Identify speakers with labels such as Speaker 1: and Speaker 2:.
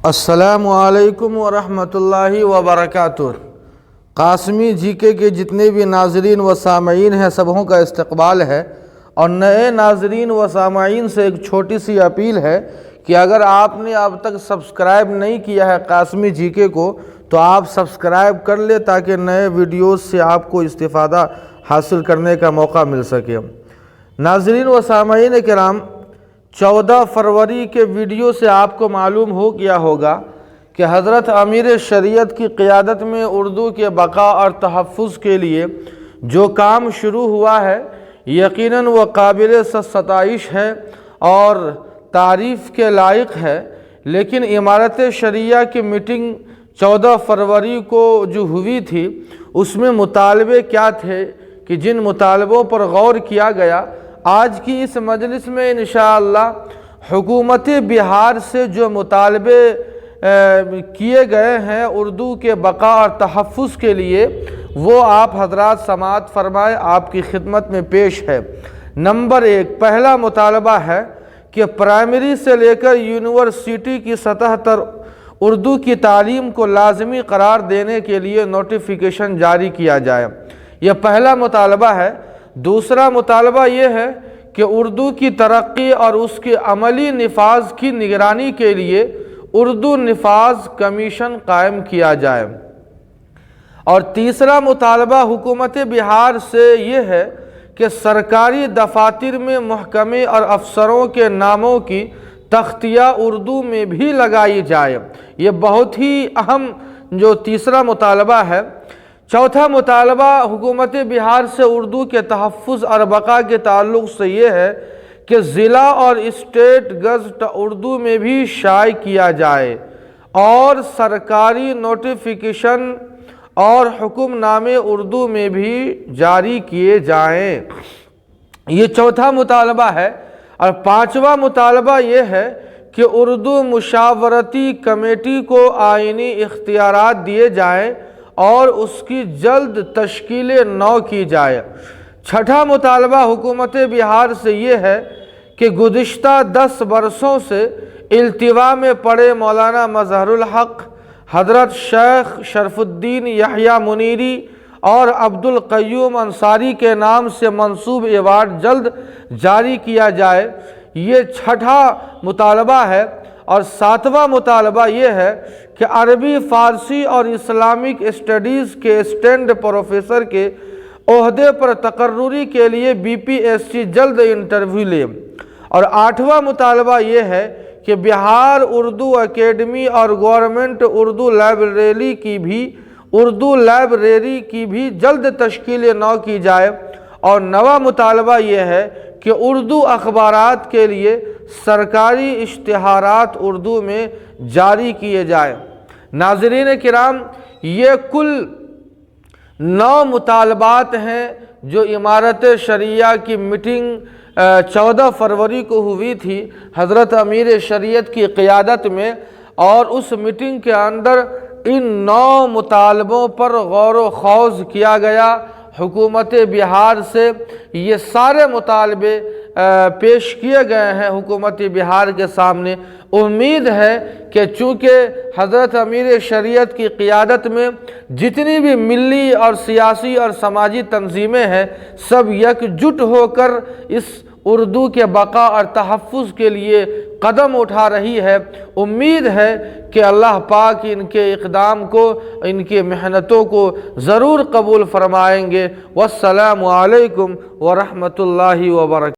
Speaker 1: السلام علیکم ورحمۃ اللہ وبرکاتہ۔ قاسمی جی کے جتنے بھی ناظرین و سامعین ہیں سبوں کا استقبال ہے، اور نئے ناظرین و سامعین سے ایک چھوٹی سی اپیل ہے کہ اگر آپ نے اب تک سبسکرائب نہیں کیا ہے قاسمی جی کو تو آپ سبسکرائب کر لیں تاکہ نئے ویڈیوز سے آپ کو استفادہ حاصل کرنے کا موقع مل سکے۔ ناظرین و سامعین کرام، 14 فروری کے ویڈیو سے آپ کو معلوم ہو گیا ہوگا کہ حضرت امیر شریعت کی قیادت میں اردو کے بقا اور تحفظ کے لیے جو کام شروع ہوا ہے یقیناً وہ قابل ستائش ہے اور تعریف کے لائق ہے، لیکن امارت شریعہ کی میٹنگ 14 فروری کو جو ہوئی تھی اس میں مطالبے کیا تھے کہ جن مطالبوں پر غور کیا گیا، آج کی اس مجلس میں انشاءاللہ حکومت بہار سے جو مطالبے کیے گئے ہیں اردو کے بقا اور تحفظ کے لیے، وہ آپ حضرات سماعت فرمائے، آپ کی خدمت میں پیش ہے۔ نمبر 1، پہلا مطالبہ ہے کہ پرائمری سے لے کر یونیورسٹی کی سطح پر اردو کی تعلیم کو لازمی قرار دینے کے لیے نوٹیفیکیشن جاری کیا جائے۔ یہ پہلا مطالبہ ہے۔ دوسرا مطالبہ یہ ہے کہ اردو کی ترقی اور اس کے عملی نفاذ کی نگرانی کے لیے اردو نفاذ کمیشن قائم کیا جائے۔ اور تیسرا مطالبہ حکومت بہار سے یہ ہے کہ سرکاری دفاتر میں محکمے اور افسروں کے ناموں کی تختیہ اردو میں بھی لگائی جائے۔ یہ بہت ہی اہم جو تیسرا مطالبہ ہے۔ چوتھا مطالبہ حکومت بہار سے اردو کے تحفظ اور بقا کے تعلق سے یہ ہے کہ ضلع اور اسٹیٹ گزٹ اردو میں بھی شائع کیا جائے اور سرکاری نوٹیفیکیشن اور حکم نامے اردو میں بھی جاری کیے جائیں۔ یہ چوتھا مطالبہ ہے۔ اور پانچواں مطالبہ یہ ہے کہ اردو مشاورتی کمیٹی کو آئینی اختیارات دیے جائیں اور اس کی جلد تشکیل نو کی جائے۔ چھٹا مطالبہ حکومت بہار سے یہ ہے کہ گزشتہ 10 برسوں سے التوا میں پڑے مولانا مظہر الحق، حضرت شیخ شرف الدین یحییٰ منیری اور عبد القیوم انصاری کے نام سے منسوب ایوارڈ جلد جاری کیا جائے۔ یہ چھٹا مطالبہ ہے۔ اور ساتواں مطالبہ یہ ہے کہ عربی، فارسی اور اسلامک اسٹڈیز کے اسٹینڈ پروفیسر کے عہدے پر تقرری کے لیے BPSC جلد انٹرویو لے۔ اور آٹھواں مطالبہ یہ ہے کہ بہار اردو اکیڈمی اور گورنمنٹ اردو لائبریری کی بھی جلد تشکیل نو کی جائے۔ اور نواں مطالبہ یہ ہے کہ اردو اخبارات کے لیے سرکاری اشتہارات اردو میں جاری کیے جائیں۔ ناظرین کرام، یہ کل 9 مطالبات ہیں جو امارت شریعہ کی میٹنگ 14 فروری کو ہوئی تھی حضرت امیر شریعت کی قیادت میں، اور اس میٹنگ کے اندر ان 9 مطالبوں پر غور و خوض کیا گیا۔ حکومت بہار سے یہ سارے مطالبے پیش کیے گئے ہیں حکومت بہار کے سامنے۔ امید ہے کہ چونکہ حضرت امیر شریعت کی قیادت میں جتنی بھی ملی اور سیاسی اور سماجی تنظیمیں ہیں سب یکجٹ ہو کر اس اردو کے بقا اور تحفظ کے لیے قدم اٹھا رہی ہے، امید ہے کہ اللہ پاک ان کے اقدام کو، ان کی محنتوں کو ضرور قبول فرمائیں گے۔ والسلام علیکم ورحمۃ اللہ وبرکاتہ۔